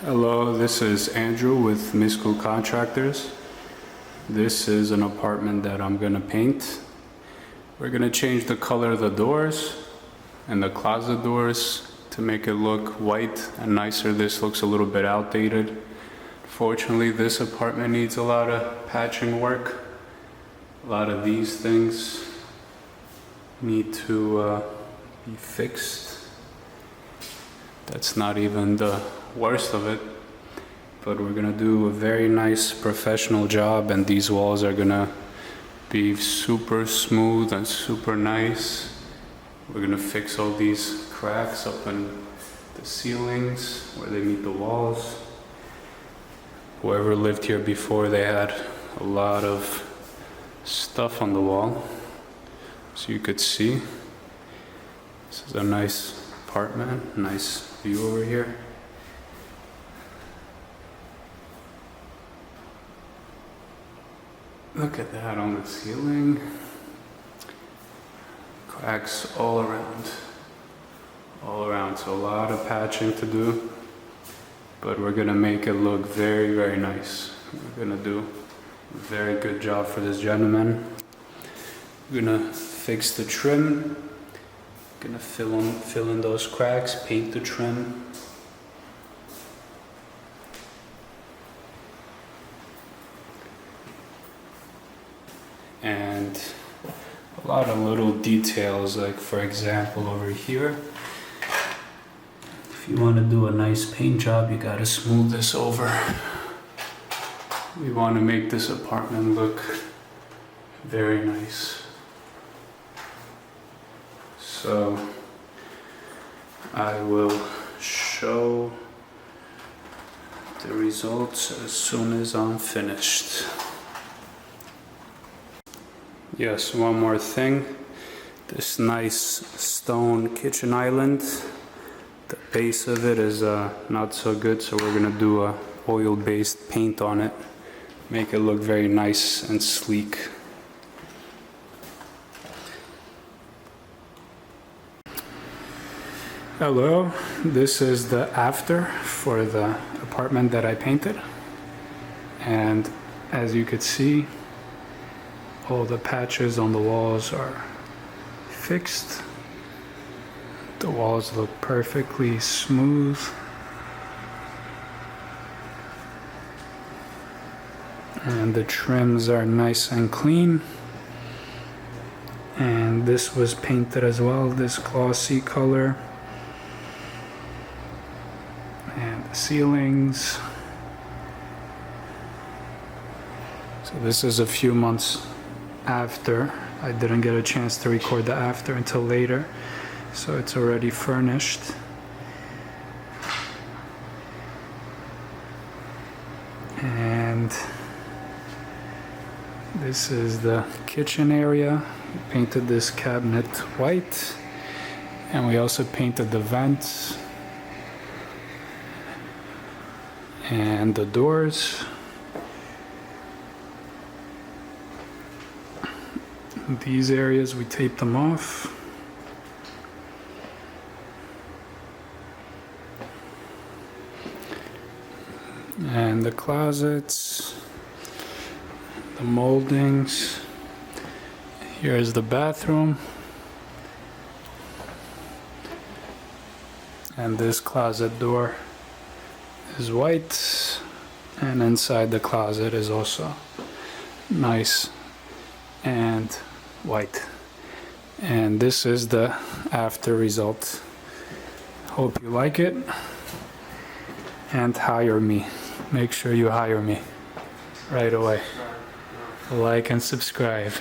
Hello, this is Andrew with Misku Contractors. This is an apartment that I'm gonna paint. We're gonna change the color of the doors and the closet doors to make it look white and nicer. This looks a little bit outdated. Fortunately, this apartment needs a lot of patching work. A lot of these things need to be fixed. That's not even the worst of it, but we're gonna do a very nice professional job, and these walls are gonna be super smooth and super nice. We're gonna fix all these cracks up in the ceilings where they meet the walls. Whoever lived here before, they had a lot of stuff on the wall, so you could see. This is a nice apartment, nice view over here. Look at that on the ceiling. Cracks all around. All around, so a lot of patching to do. But we're gonna make it look very, very nice. We're gonna do a very good job for this gentleman. We're gonna fix the trim. Gonna fill in those cracks, paint the trim. And a lot of little details, like for example over here, if you want to do a nice paint job, you gotta smooth this over. We want to make this apartment look very nice. So I will show the results as soon as I'm finished. Yes, one more thing. This nice stone kitchen island, the base of it is not so good, so we're gonna do a oil-based paint on it. Make it look very nice and sleek. Hello, this is the after for the apartment that I painted. And as you could see, all the patches on the walls are fixed. The walls look perfectly smooth. And the trims are nice and clean. And this was painted as well, this glossy color. And the ceilings. So this is a few months after. I didn't get a chance to record the after until later, so it's already furnished. And this is the kitchen area. We painted this cabinet white, and we also painted the vents and the doors. These areas we taped them off. And the closets, the moldings. Here's the bathroom. And this closet door is white, and inside the closet is also nice and white. And this is the after result. Hope you like it, and hire me. Make sure you hire me right away. Like and subscribe.